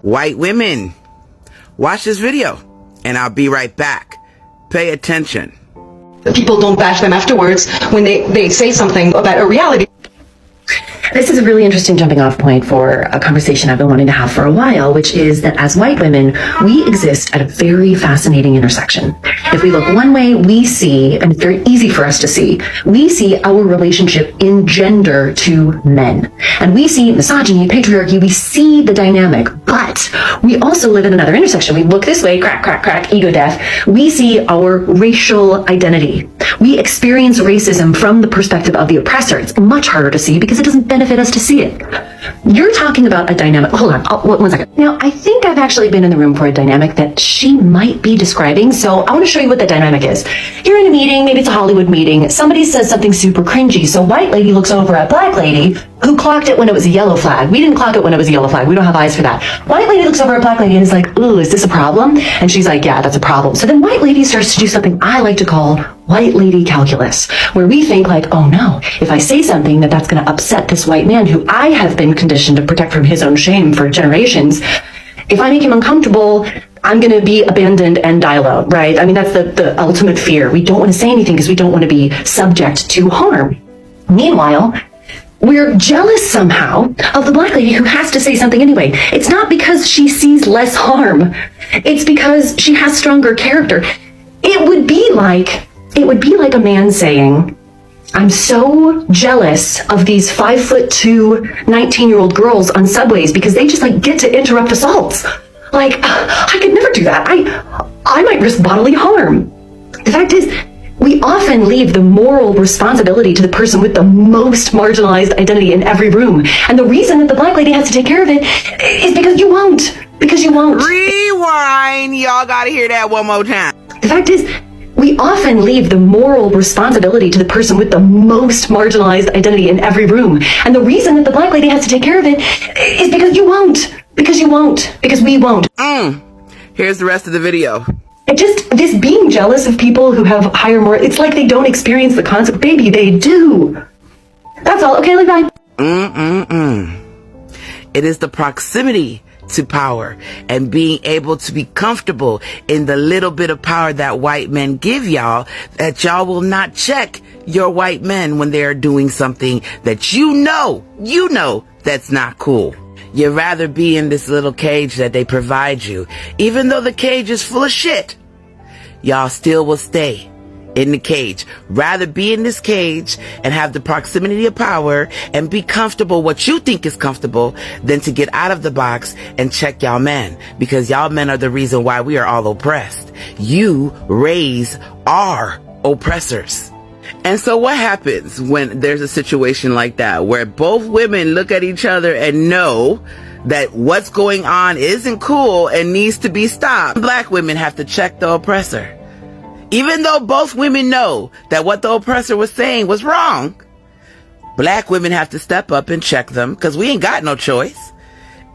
White women, watch this video and I'll be right back. Pay attention. People don't bash them afterwards when they say something about a reality. This is a really interesting jumping off point for a conversation I've been wanting to have for a while, which is that as white women, we exist at a very fascinating intersection. If we look one way, we see, and it's very easy for us to see, we see our relationship in gender to men. And we see misogyny, patriarchy, we see the dynamic, but we also live in another intersection. We look this way, crack, crack, crack, ego death. We see our racial identity. We experience racism from the perspective of the oppressor. It's much harder to see because it doesn't benefit us to see it. You're talking about a dynamic. Hold on, one second. Now, I think I've actually been in the room for a dynamic that she might be describing, so I want to show you what the dynamic is. You're in a meeting, maybe it's a Hollywood meeting, somebody says something super cringy, so white lady looks over at black lady, who clocked it when it was a yellow flag. We didn't clock it when it was a yellow flag. We don't have eyes for that. White lady looks over at black lady and is like, ooh, is this a problem? And she's like, yeah, that's a problem. So then white lady starts to do something I like to call white lady calculus, where we think like, oh no, if I say something that's going to upset this white man who I have been conditioned to protect from his own shame for generations, if I make him uncomfortable, I'm going to be abandoned and die alone, right? I mean, that's the ultimate fear. We don't want to say anything because we don't want to be subject to harm. Meanwhile, we're jealous somehow of the black lady who has to say something anyway. It's not because she sees less harm. It's because she has stronger character. It would be like a man saying, I'm so jealous of these 5'2", 19-year-old girls on subways because they just get to interrupt assaults. Like, I could never do that. I might risk bodily harm. The fact is, we often leave the moral responsibility to the person with the most marginalized identity in every room. And the reason that the black lady has to take care of it is because you won't. Because you won't. Rewind. Y'all gotta hear that one more time. The fact is, we often leave the moral responsibility to the person with the most marginalized identity in every room. And the reason that the black lady has to take care of it is because you won't. Because you won't. Because we won't. Here's the rest of the video. This being jealous of people who have higher moral, it's like they don't experience the concept. Baby, they do. That's all. Okay, bye. It is the proximity to power and being able to be comfortable in the little bit of power that white men give y'all that y'all will not check your white men when they are doing something that you know that's not cool. You'd rather be in this little cage that they provide you. Even though the cage is full of shit, y'all still will stay in the cage. Rather be in this cage and have the proximity of power and be comfortable what you think is comfortable than to get out of the box and check y'all men. Because y'all men are the reason why we are all oppressed. You raise our oppressors. And so what happens when there's a situation like that where both women look at each other and know that what's going on isn't cool and needs to be stopped? Black women have to check the oppressor. Even though both women know that what the oppressor was saying was wrong, black women have to step up and check them because we ain't got no choice.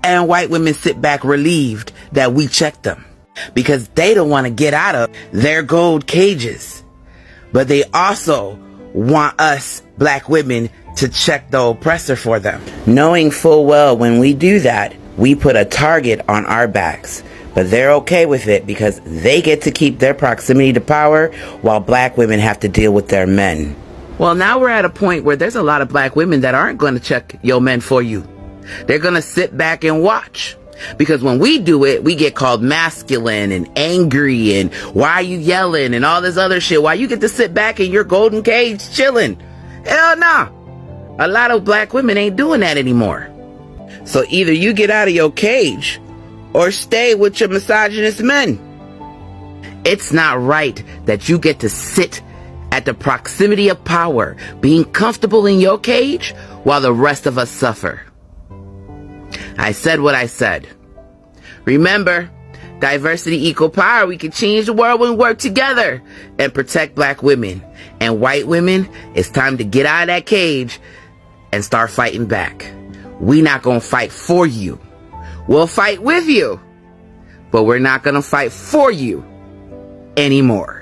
And white women sit back relieved that we checked them because they don't want to get out of their gold cages. But they also want us black women to check the oppressor for them, knowing full well when we do that, we put a target on our backs. But they're okay with it because they get to keep their proximity to power while black women have to deal with their men. Well, now we're at a point where there's a lot of black women that aren't going to check your men for you. They're going to sit back and watch. Because when we do it, we get called masculine and angry and why are you yelling and all this other shit. Why you get to sit back in your golden cage chilling? Hell nah. A lot of black women ain't doing that anymore. So either you get out of your cage or stay with your misogynist men. It's not right that you get to sit at the proximity of power, being comfortable in your cage while the rest of us suffer. I said what I said. Remember, diversity equal power. We can change the world when we work together and protect black women. And white women, it's time to get out of that cage and start fighting back. We not gonna fight for you. We'll fight with you, but we're not gonna fight for you anymore.